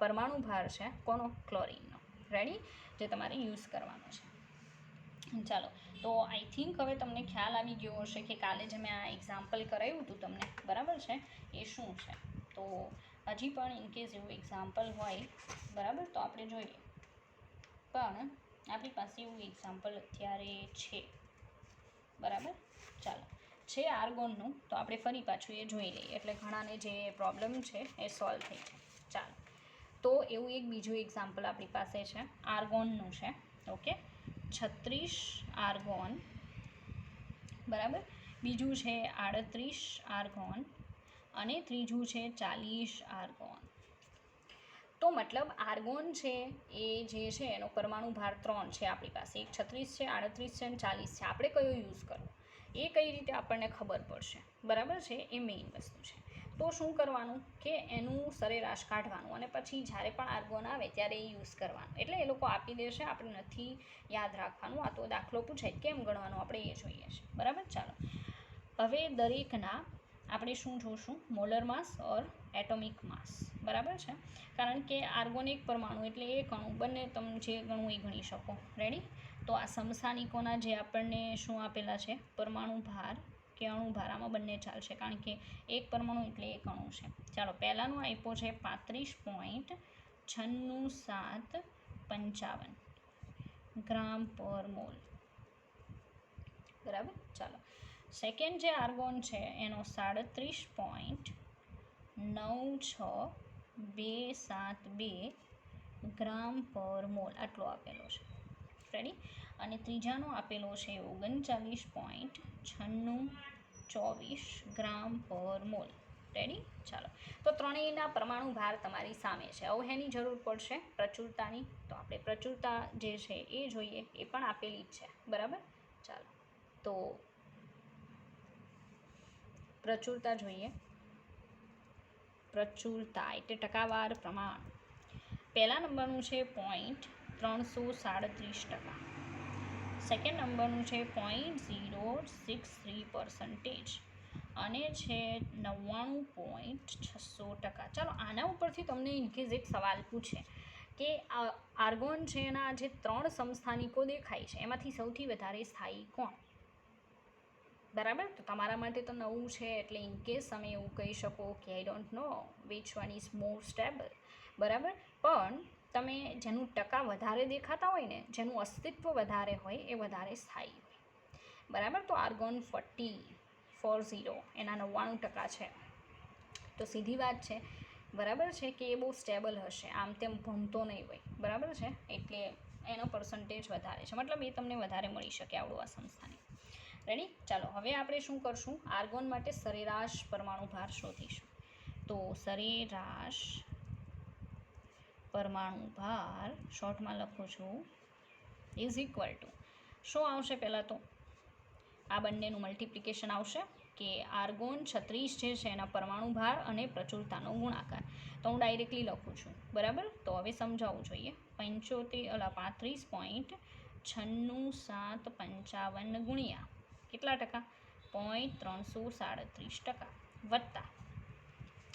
પરમાણુ ભાર છે કોનો? ક્લોરીનનો. રેડી? જે તમારે યુઝ કરવાનો છે. ચાલો તો આઈ થિંક હવે તમને ખ્યાલ આવી ગયો હશે કે કાલે જે મેં આ એક્ઝામ્પલ કરાવ્યું હતું તમને બરાબર છે એ શું છે. તો હજી પણ ઇનકેસ એવું એક્ઝામ્પલ હોય બરાબર તો આપણે જોઈએ, પણ આપણી પાસે એવું એક્ઝામ્પલ અત્યારે છે બરાબર. ચાલો છે આર્ગોનનું, તો આપણે ફરી પાછું એ જોઈ લઈએ એટલે ઘણાને જે પ્રોબ્લેમ છે એ સોલ્વ થઈ જાય. ચાલો તો એવું એક બીજું એક્ઝામ્પલ આપણી પાસે છે, આર્ગોનનું છે. ઓકે, 36 આર્ગોન બરાબર, બીજું છે 38 આર્ગોન અને ત્રીજું છે 40 આર્ગોન. તો મતલબ આર્ગોન છે એ જે છે એનો પરમાણુ ભાર 3 છે આપણી પાસે, એક 36 છે, 38 છે અને 40 છે. આપણે કયો યુઝ કરવો એ કઈ રીતે આપણને ખબર પડશે બરાબર છે, એ મેઇન વસ્તુ છે. તો શું કરવાનું કે એનું સરેરાશ કાઢવાનું અને પછી જ્યારે પણ આર્ગોન આવે ત્યારે એ યુઝ કરવાનું. એટલે એ લોકો આપી દેશે, આપણે નથી યાદ રાખવાનું. આ તો દાખલો પૂછાય કેમ ગણવાનું આપણે એ જોઈએ છે બરાબર. ચાલો હવે દરેકના આપણે શું જોશું? મોલર માસ ઓર એટોમિક માસ બરાબર છે. કારણ કે આર્ગોન એક પરમાણુ એટલે એક અણુ, બંને તમે જે ગણવું એ ગણી શકો. રેડી? તો આ સમસ્થાનિકોના જે આપણને શું આપેલા છે? પરમાણુ ભાર કે અણુ ભાર, આમાં બંને ચાલશે કારણ કે એક પરમાણુ એટલે એક અણુ છે. ચાલો પહેલાંનું આપ્યો છે 35.96755 ગ્રામ પર મોલ બરાબર. ચાલો સેકન્ડ જે આર્ગોન છે એનો 37.9672 ગ્રામ પર મોલ આટલો આપેલો છે. રેડી? અને ત્રીજાનો આપેલો છે 39.9624 ગ્રામ પર મોલ. રેડી? ચાલો તો ત્રણેયના પરમાણુ ભાર તમારી સામે છે. હવે એની જરૂર પડશે પ્રચુરતાની, તો આપણે પ્રચુરતા જે છે એ જોઈએ, એ પણ આપેલી જ છે બરાબર. ચાલો તો પ્રચુરતા જોઈએ. પ્રચુરતા એટલે ટકાવાર પ્રમાણ. પહેલા નંબરનું છે 0.337%, સેકન્ડ નંબરનું છે 0.063% અને છે 99.600%. ચાલો આના ઉપરથી તમને ઇનકેસ એક સવાલ પૂછે કે આર્ગોન છે એના જે 3 સમસ્થાનિકો દેખાય છે એમાંથી સૌથી વધારે સ્થાયી કોણ? બરાબર. તો તમારા માટે તો નવું છે એટલે ઇનકેસ તમે એવું કહી શકો કે I don't know which one is more stable બરાબર. પણ તમે જેનું ટકા વધારે દેખાતા હોય ને, જેનું અસ્તિત્વ વધારે હોય એ વધારે સ્થાયી હોય બરાબર. તો આર્ગોન 40 એના 99% છે. તો સીધી વાત છે બરાબર છે કે એ બહુ સ્ટેબલ હશે, આમ તેમ ભમતો નહીં હોય બરાબર છે. એટલે એનો પર્સન્ટેજ વધારે છે, મતલબ એ તમને વધારે મળી શકે આવડું આ સંસ્થાને. રેડી? ચાલો હવે આપણે શું કરશું? આર્ગોન માટે સરેરાશ પરમાણુ ભાર શોધીશું. તો સરેરાશ પરમાણુ ભાર શોર્ટમાં લખું છું ઇઝ ઇક્વલ ટુ શું આવશે? પહેલાં તો આ બંનેનું મલ્ટિપ્લિકેશન આવશે. કે આર્ગોન 36 જે છે એના પરમાણુ ભાર અને પ્રચુરતાનો ગુણાકાર. તો હું ડાયરેક્ટલી લખું છું, બરાબર. તો હવે સમજાવવું જોઈએ. 35.96755 ગુણ્યા કેટલા ટકા? 0.337% વત્તા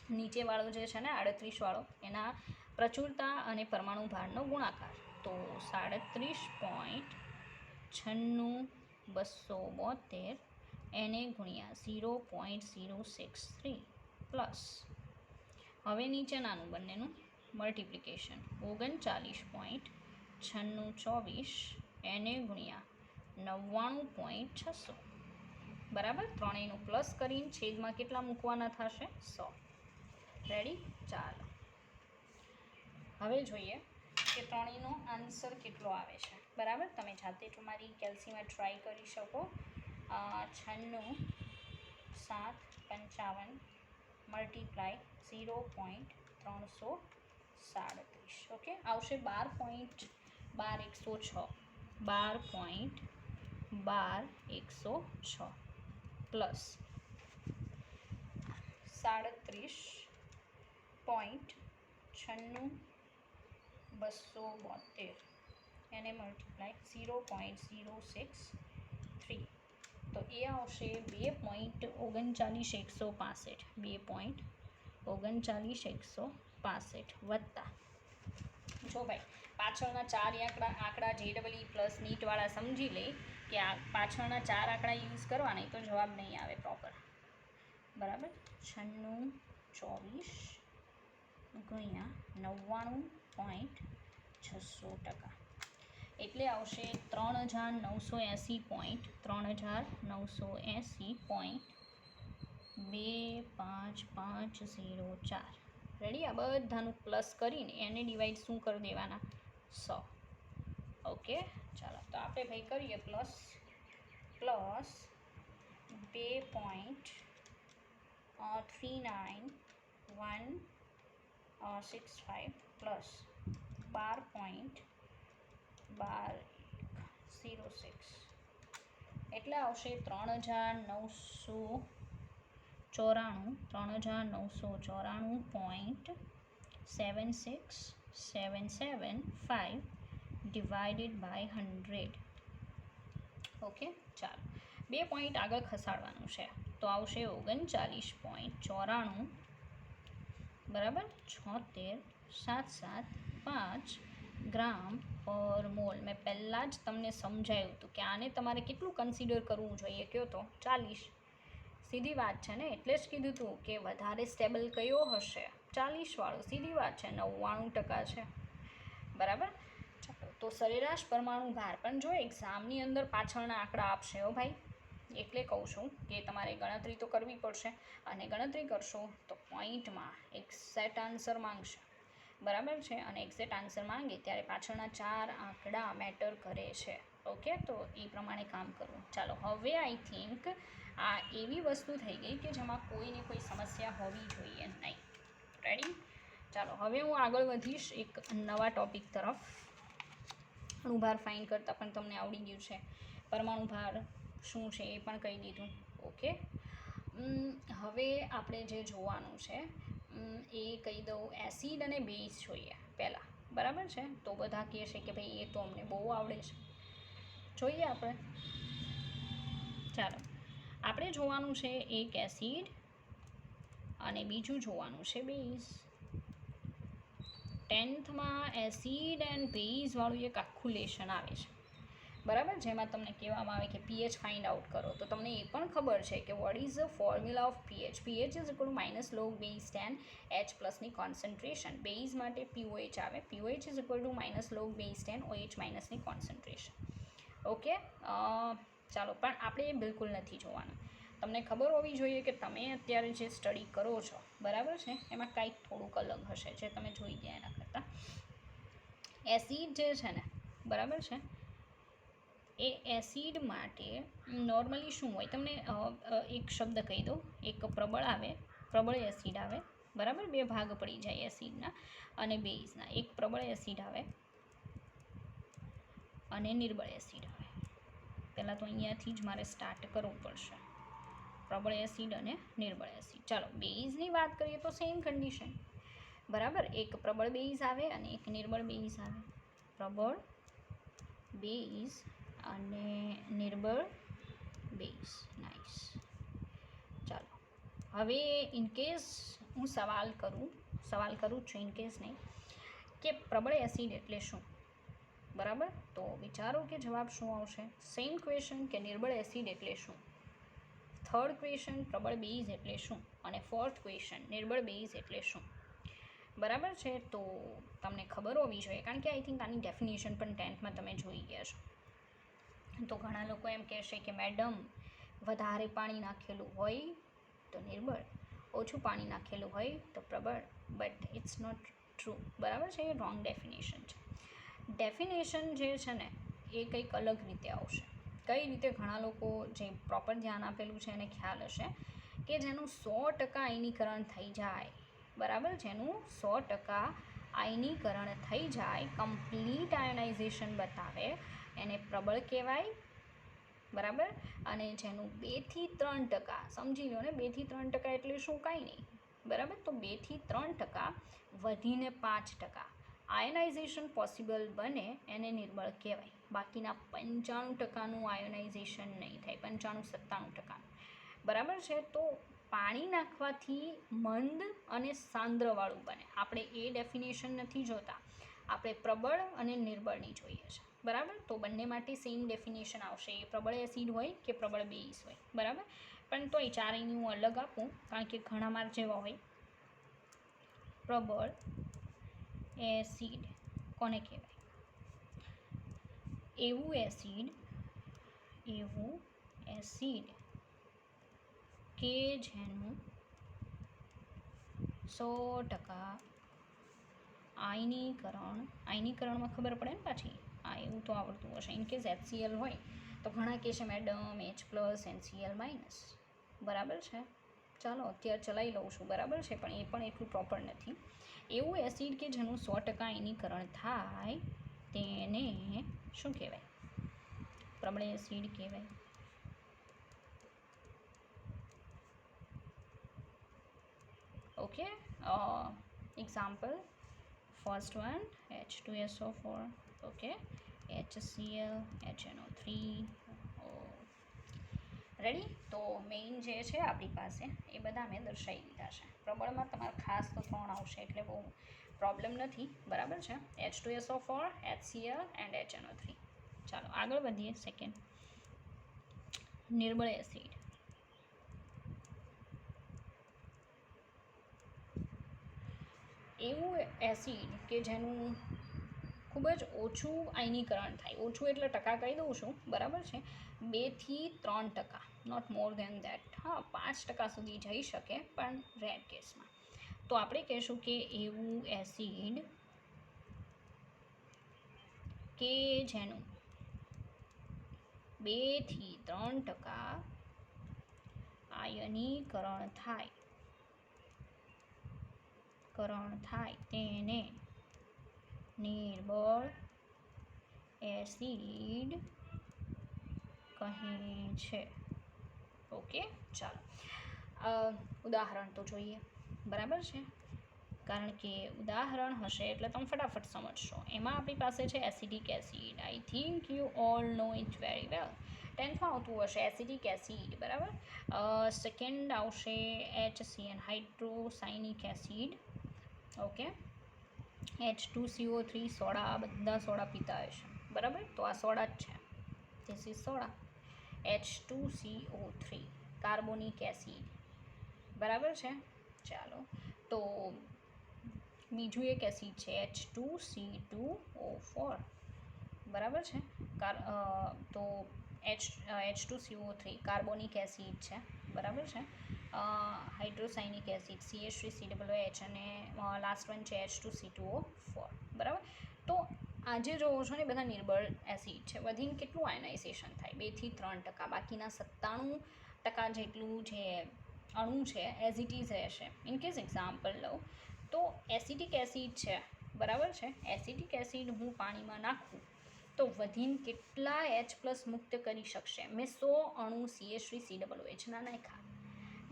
નીચેવાળો જે છે ને 38 વાળો એના પ્રચુરતા અને પરમાણુ ભારનો ગુણાકાર. તો 37.969272 એને ગુણ્યા 0.063 પ્લસ હવે નીચેનાનું બંનેનું મલ્ટિપ્લિકેશન 39.9624 એને ગુણ્યા 99.600, બરાબર. ત્રણેયનું પ્લસ કરીને છેદમાં કેટલા મૂકવાના થશે? 100. રેડી? ચાલો હવે જોઈએ કે ત્રણેયનો આન્સર કેટલો આવે છે, બરાબર. તમે જાતે તમારી કેલ્સીમાં ટ્રાય કરી શકો. 96.755 મલ્ટીપ્લાય 0.337, ઓકે. આવશે 12.106 12.106 પ્લસ 37.969272 એને મલ્ટીપ્લાય 0.063, તો એ આવશે 2.39165 2.39165 વત્તા જો ભાઈ પાછળના 4 આંકડા JEE પ્લસ નીટવાળા સમજી લે કે આ પાછળના 4 આંકડા યુઝ કરવા નહીં તો જવાબ નહીં આવે પ્રોપર, બરાબર. 9624 ગુણ્યા 99.600% એટલે આવશે 3980.25504. રેડી? આ બધાનું પ્લસ કરીને એને ડિવાઈડ શું કરી દેવાના? 100. ઓકે, ચાલો તો આપણે ભાઈ કરીએ પ્લસ 2.39165 પ્લસ 12.1206 એટલે આવશે 3994.76775 ડિવાઇડેડ બાય 100. ઓકે, ચાલો 2 પોઈન્ટ આગળ ખસાડવાનું છે તો આવશે 39.94, બરાબર, 76.775 ગ્રામ પર મોલ. મેં પહેલાં જ તમને સમજાવ્યું હતું કે આને તમારે કેટલું કન્સિડર કરવું જોઈએ, કયો તો 40. સીધી વાત છે ને, એટલે જ કીધું હતું કે વધારે સ્ટેબલ કયો હશે? 40 વાળો. સીધી વાત છે, 99% છે, બરાબર. ચાલો તો સરેરાશ પરમાણુ ભાર પણ જો એક્ઝામની અંદર પાછળના આંકડા આપશે હો ભાઈ, એટલે કહું છું કે તમારે ગણતરી તો કરવી પડશે અને ગણતરી કરશો તો પોઈન્ટમાં એક્ઝેક્ટ આન્સર માંગશે, બરાબર છે. અને એક્ઝેક્ટ આન્સર માંગે ત્યારે પાછળના 4 આંકડા મેટર કરે છે, ઓકે. તો એ પ્રમાણે કામ કરવું. ચાલો હવે આઈ થિંક આ એવી વસ્તુ થઈ ગઈ કે જેમાં કોઈને કોઈ સમસ્યા હોવી જોઈએ નહીં. રેડી? ચાલો હવે હું આગળ વધીશ એક નવા ટૉપિક તરફ. અણુ ભાર ફાઇન કરતાં પણ તમને આવડી ગયું છે, પરમાણુ ભાર શું છે એ પણ કહી દીધું, ઓકે. હવે આપણે જે જોવાનું છે એ કહી દઉં, એસિડ અને બેઝ જોઈએ પહેલાં, બરાબર છે. તો બધા કહે છે કે ભાઈ એ તો અમને બહુ આવડે છે. જોઈએ આપણે. ચાલો આપણે જોવાનું છે એક એસિડ અને બીજું જોવાનું છે બેઝ. 10થમાં એસિડ એન્ડ બેઝવાળું એક આખું લેશન આવે છે, બરાબર, જેમાં તમને કહેવામાં આવે કે પીએચ ફાઇન્ડ આઉટ કરો. તો તમને એ પણ ખબર છે કે what is the formula of pH? PH is equal to -log base 10 H પ્લસની કોન્સન્ટ્રેશન. બેઝ માટે POH આવે. POH ઇઝ equal to -log base 10 OH માઇનસની કોન્સન્ટ્રેશન, ઓકે. ચાલો પણ આપણે એ બિલકુલ નથી જોવાના. તમને ખબર હોવી જોઈએ કે તમે અત્યારે જે સ્ટડી કરો છો, બરાબર છે, એમાં કંઈક થોડુંક અલગ હશે જે તમે જોઈ ગયા એના કરતાં. એસિડ જે છે ને, બરાબર છે, એ એસિડ માટે નોર્મલી શું હોય? તમને એક શબ્દ કહી દઉં. એક પ્રબળ આવે, પ્રબળ એસિડ આવે, બરાબર. 2 ભાગ પડી જાય એસિડના અને બેઝના. એક પ્રબળ એસિડ આવે અને નિર્બળ એસિડ આવે. પહેલાં તો અહીંયાથી જ મારે સ્ટાર્ટ કરવું પડશે. પ્રબળ એસિડ અને નિર્બળ એસિડ. ચાલો બેઝની વાત કરીએ તો સેમ કન્ડિશન, બરાબર. એક પ્રબળ બેઝ આવે અને એક નિર્બળ બેઝ આવે. પ્રબળ બેઝ અને નિર્બળ બેઝ. નાઇસ. ચાલો હવે ઇનકેસ હું સવાલ કરું છું, ઇનકેસ નહીં, કે પ્રબળ એસિડ એટલે શું, બરાબર. તો વિચારો કે જવાબ શું આવશે. સેમ ક્વેશ્ચન કે નિર્બળ એસિડ એટલે શું, થર્ડ ક્વેશ્ચન પ્રબળ બેઝ એટલે શું, અને ફોર્થ ક્વેશ્ચન નિર્બળ બેઝ એટલે શું, બરાબર છે. તો તમને ખબર હોવી જોઈએ, કારણ કે આઈ થિંક આની ડેફિનેશન પણ 10th તમે જોઈ ગયા છો. તો ઘણા લોકો એમ કહેશે કે મેડમ વધારે પાણી નાખેલું હોય તો નિર્બળ, ઓછું પાણી નાખેલું હોય તો પ્રબળ, બટ ઇટ્સ નોટ ટ્રુ, બરાબર છે. એ રોંગ ડેફિનેશન છે. ડેફિનેશન જે છે ને એ કંઈક અલગ રીતે આવશે. કઈ રીતે, ઘણા લોકો જે પ્રોપર ધ્યાન આપેલું છે એને ખ્યાલ હશે કે જેનું 100% આયનીકરણ થઈ જાય, બરાબર, જેનું 100% આયનીકરણ થઈ જાય, કમ્પ્લીટ આયોનાઇઝેશન બતાવે, એને પ્રબળ કહેવાય, બરાબર. અને જેનું 2-3%, સમજી લો ને, 2-3% એટલે શું, કાંઈ નહીં, બરાબર. તો 2-3% વધીને 5% આયોનાઇઝેશન પોસિબલ બને એને નિર્બળ કહેવાય. બાકીના 95%નું આયોનાઇઝેશન નહીં થાય, 95-97%, બરાબર છે. તો પાણી નાખવાથી મંદ અને સાંદ્રવાળું બને. આપણે એ ડેફિનેશન નથી જોતા, આપણે પ્રબળ અને નિર્બળની જોઈએ છે, બરાબર. તો બંને માટે સેમ ડેફિનેશન આવશે, એ પ્રબળ એસિડ હોય કે પ્રબળ બેઝ હોય, બરાબર. પણ તો એ ચારેયની હું અલગ આપું, કારણ કે ઘણા માર જેવા હોય. પ્રબળ એસિડ કોને કહેવાય? એવું એસિડ કે જેનું 100% આયનીકરણમાં ખબર પડે ને પાછી, હા એવું તો આવડતું હશે. ઇનકેસ HCl હોય તો ઘણા કહે છે મેડમ H+, NCl-, બરાબર છે. ચાલો અત્યારે ચલાવી લઉં છું, બરાબર છે, પણ એ પણ એટલું પ્રોપર નથી. એવું એસિડ કે જેનું 100% આયનીકરણ થાય તેને શું કહેવાય? પ્રબળ એસિડ કહેવાય. Okay, example, first one H2SO4, okay, HCl, HNO3. Ready. તો મેઇન જે છે આપણી પાસે એ બધા મેં દર્શાવી દીધા છે. પ્રબળમાં તમારે ખાસ તો 3 આવશે એટલે બહુ પ્રોબ્લેમ નથી, બરાબર છે. H2SO4, HCl and HNO3. ચાલો આગળ વધીએ. સેકન્ડ, નિર્બળ એસિડ. એવું એસિડ કે જેનું ખૂબ જ ઓછું આયનીકરણ થાય, ઓછું એટલે ટકા કહી દઉં છું, બરાબર છે, 2-3%, નોટ મોર દેન દેટ. હા, 5% સુધી જઈ શકે, પણ રેર કેસમાં. તો આપણે કહીશું કે એવું એસિડ કે જેનું 2-3% આયનીકરણ થાય તેને નિર્બળ એસિડ કહે છે. ઓકે, ચાલો ઉદાહરણ તો જોઈએ, બરાબર છે, કારણ કે ઉદાહરણ હશે એટલે તમે ફટાફટ સમજશો. એમાં આપણી પાસે છે acidic acid. I think you all know it very well. 10thમાં આવતું હશે એસિડિક એસિડ, બરાબર. સેકન્ડ આવશે HCN, hydrocyanic acid. Okay, H2CO3, soda, બધા સોડા પીતા હશે, બરાબર. તો આ સોડા જ છે, this is soda. H2CO3, carbonic acid, બરાબર છે. ચાલો, તો બીજું એક એસિડ છે H2C2O4, બરાબર છે. તો H2CO3 કાર્બોનિક એસિડ છે, બરાબર છે. હાઇડ્રોસાયનિક એસિડ CH3COOH, અને લાસ્ટ વન છે H2C2O4, બરાબર. તો આજે જોવો છો ને બધા નિર્બળ એસિડ છે. વધીને કેટલું આયનાઇઝેશન થાય? 2-3%. બાકીના 97% જેટલું જે અણુ છે એઝ ઇટ ઇઝ રહેશે. ઇનકેસ એક્ઝામ્પલ લઉં તો એસિડિક એસિડ છે, બરાબર છે. એસિડિક એસિડ હું પાણીમાં નાખું તો વધીને કેટલા H+ મુક્ત કરી શકશે? મેં 100 અણુ CH3COOH ના નાખ્યા,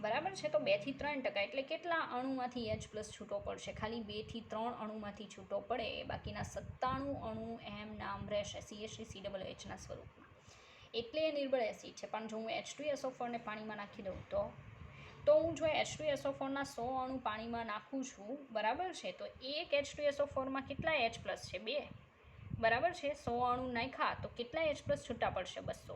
બરાબર છે. તો 2 થી 3% એટલે કેટલા અણુમાંથી H પ્લસ છૂટો પડશે? ખાલી 2 થી 3 અણુમાંથી છૂટો પડે, બાકીના 97 અણુ એમ નામ રહેશે CH3CHHના સ્વરૂપમાં. એટલે એ નિર્બળ એસિડ છે. પણ જો હું H2SO4ને પાણીમાં નાખી દઉં તો હું જો H2SO4ના 100 અણુ પાણીમાં નાખું છું, બરાબર છે, તો એક H2SO4માં કેટલા H પ્લસ છે? 2. બરાબર છે. 100 અણુ નાખ્યા તો કેટલા H પ્લસ છૂટા પડશે? 200.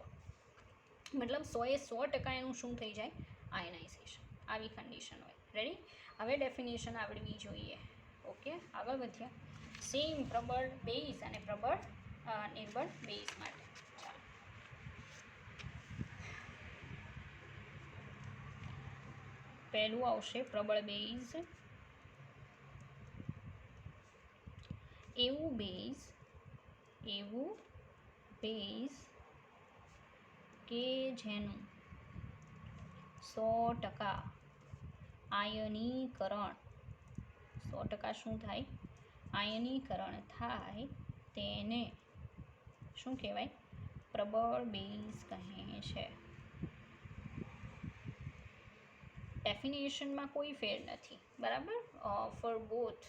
મતલબ 100% એનું શું થઈ જાય? આયનાઇઝેશન. આવી કન્ડિશન હોય. રેડી? હવે ડેફિનેશન આવડવી જોઈએ. ઓકે, આગળ વધ્યા. સેમ પ્રબળ બેઝ અને પ્રબળ નિર્બળ બેઝ માટે. ચાલો, પહેલું આવશે પ્રબળ બેઝ. એવું બેઝ કે જેનું 100% આયનીકરણ, 100% શું થાય? આયનીકરણ થાય, તેને શું કહેવાય? પ્રબળ બેઝ કહે છે. ડેફિનેશનમાં કોઈ ફેર નથી, બરાબર? For both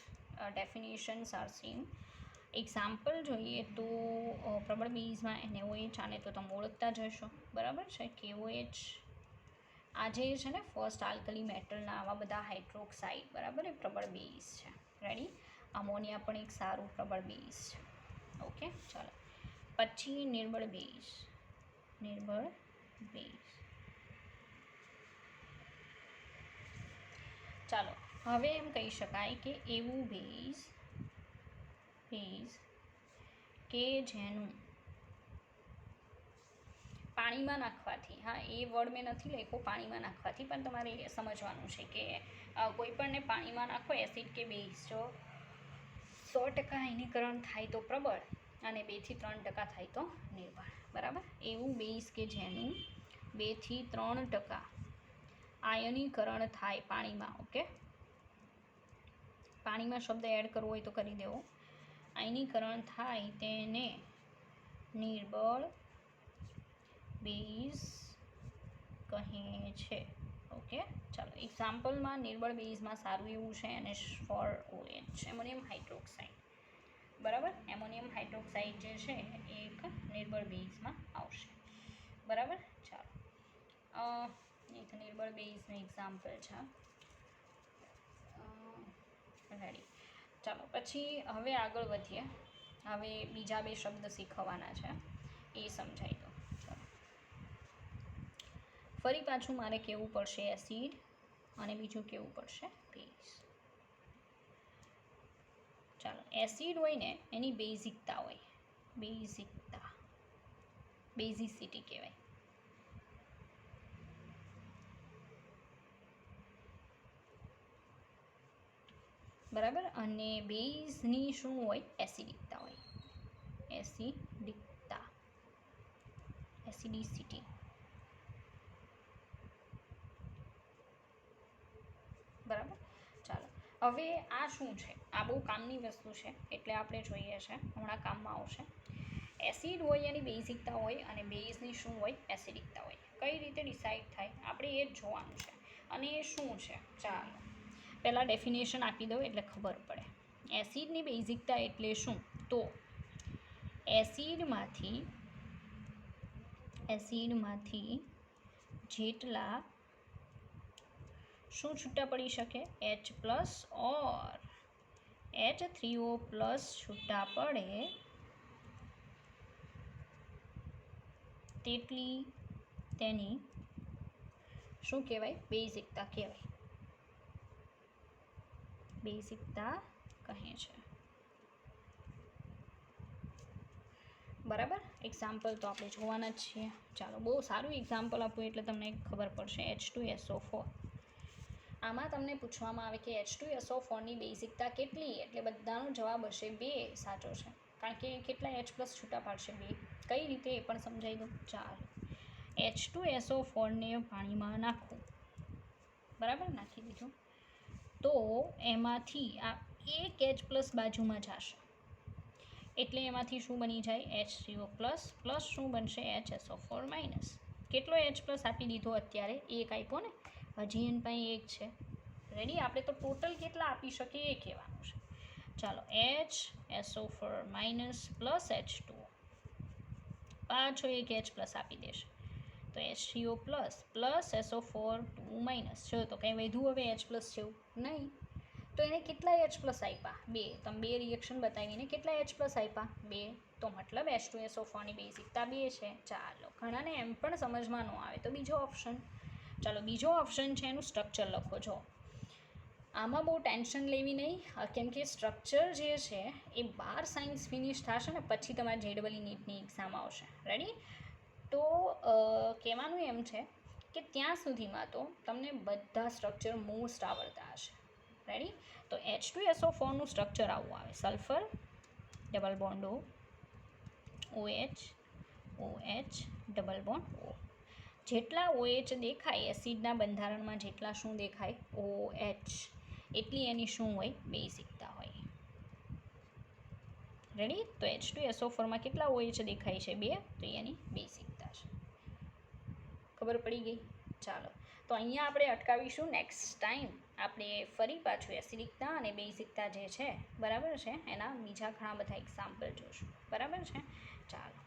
definitions are same. Example જોઈએ તો પ્રબળ બેઝમાં NaOH, આને તો તમે ઓળખતા જ હશો, બરાબર છે. KOH આ જે છે ને ફર્સ્ટ આલ્કલી મેટલના આવા બધા હાઇડ્રોક્સાઇડ, બરાબર, એ પ્રબળ બેઝ છે. રેડી? અમોનિયા પણ એક સારું પ્રબળ બેઝ છે. ઓકે, ચાલો. પછી નિર્બળ બેઝ. ચાલો, હવે એમ કહી શકાય કે એવું બેઝ કે જેનું પાણીમાં નાખવાથી, હા, એ વર્ડ મેં નથી લખ્યો પાણીમાં નાખવાથી, પણ તમારે સમજવાનું છે કે કોઈ પણને પાણીમાં નાખો એસિડ કે બેઝ, જો 100% આયનીકરણ થાય તો પ્રબળ અને 2 થી 3% થાય તો નિર્બળ. બરાબર? એવું બેઝ કે જેનું 2 થી 3% આયનીકરણ થાય પાણીમાં. ઓકે, પાણીમાં શબ્દ એડ કરવો હોય તો કરી દેવો. આયનીકરણ થાય તેને નિર્બળ બેઝ કહે છે. ઓકે, ચાલો. એક્ઝામ્પલમાં નિર્બળ બેઝમાં સારું એવું છે NH4OH, એમોનિયમ હાઇડ્રોક્સાઇડ. બરાબર? એમોનિયમ હાઇડ્રોક્સાઇડ જે છે એ એક નિર્બળ બેઝમાં આવશે. બરાબર? ચાલો, એક નિર્બળ બેઝનું એક્ઝામ્પલ છે. રેડી? ચાલો, પછી હવે આગળ વધીએ. હવે બીજા 2 શબ્દ શીખવવાના છે, એ સમજાવી દો. ફરી પાછું મારે કહેવું પડશે એસિડ અને બીજું કહેવું પડશે બેઝ. ચાલો, એસિડ હોય ને એની બેઝિકતા હોય, બેઝિસિટી કહેવાય. બરાબર? અને બેઝની શું હોય? એસિડિકતા હોય. એસિડિસિટી. બરાબર? ચાલો, હવે આ શું છે? આ બહુ કામની વસ્તુ છે, એટલે આપણે જોઈએ છે, હમણાં કામમાં આવશે. એસિડ હોય એની બેઝિકતા હોય અને બેઝની શું હોય? એસિડિકતા હોય. કઈ રીતે ડિસાઇડ થાય? આપણે એ જ જોવાનું છે. અને એ શું છે? ચાલો, પહેલાં ડેફિનેશન આપી દઉં એટલે ખબર પડે. એસિડની બેઝિકતા એટલે શું? તો એસિડમાંથી જેટલા શું છૂટા પડી શકે? H plus or H3O plus છૂટા પડે તેટલી તેની શું કહેવાય? બેઝિકતા કહેવાય. બેઝિકતા કહે છે. બરાબર? એક્ઝામ્પલ તો આપણે જોવાના જ છીએ. ચાલો, બહુ સારું એક્ઝામ્પલ આપું એટલે તમને ખબર પડશે. H2SO4. આમાં તમને પૂછવામાં આવે કે H2SO4ની બેઝિકતા કેટલી? એટલે બધાનો જવાબ હશે 2 સાચો છે. કારણ કે કેટલા H પ્લસ છૂટા પાડશે? 2. કઈ રીતે એ પણ સમજાવી દઉં. ચાલો, H2SO4ને પાણીમાં નાખવું, બરાબર? નાખી દીધું તો એમાંથી આ એક H પ્લસ બાજુમાં જશે, એટલે એમાંથી શું બની જાય? H3O પ્લસ પ્લસ શું બનશે? HSO4 minus. કેટલો H પ્લસ આપી દીધો અત્યારે? એક આપ્યો ને, હજી એન પાસે 1 છે. રેડી? આપણે તો ટોટલ કેટલા આપી શકીએ એ કહેવાનું છે. ચાલો HSO4 માઇનસ પ્લસ H2, પાછો એક H પ્લસ આપી દેશે તો H3O plus plus SO4 2 minus. જો તો કંઈ વધ્યું હવે H પ્લસ જેવું નહીં. તો એને કેટલા H પ્લસ આપ્યા? 2. તમે 2 રિએક્શન બતાવીને કેટલા H પ્લસ આપ્યા? 2. તો મતલબ H2SO4ની બેઝિકતા 2 છે. ચાલો, ઘણાને એમ પણ સમજમાં ન આવે તો બીજો ઓપ્શન. ચાલો, બીજો ઓપ્શન છે એનું સ્ટ્રક્ચર લખો. જો આમાં બહુ ટેન્શન લેવી નહીં, કેમ કે સ્ટ્રક્ચર જે છે એ 12 સાયન્સ ફિનિશ થશે ને પછી તમારે JEE નીટની એક્ઝામ આવશે. રેડી? તો કહેવાનું એમ છે કે ત્યાં સુધીમાં તો તમને બધા સ્ટ્રક્ચર મોસ્ટ આવડતા હશે. રેડી? તો H2SO4નું સ્ટ્રક્ચર આવું આવે: sulphur, double bond O, OH, OH, double bond O. જેટલા OH દેખાય એસિડના બંધારણમાં, જેટલા શું દેખાય? OH, એટલી એની શું હોય? બેઝિકતા હોય. રેડી? તો H2SO4માં કેટલા OH દેખાય છે? 2. તો એની બેઝિકતા છે. ખબર પડી ગઈ? ચાલો, તો અહીંયા આપણે અટકાવીશું. નેક્સ્ટ ટાઈમ આપણે ફરી પાછું એસિડિકતા અને બેઝિકતા જે છે, બરાબર છે, એના બીજા ઘણા બધા એક્ઝામ્પલ જોઈશું. બરાબર છે? ચાલો.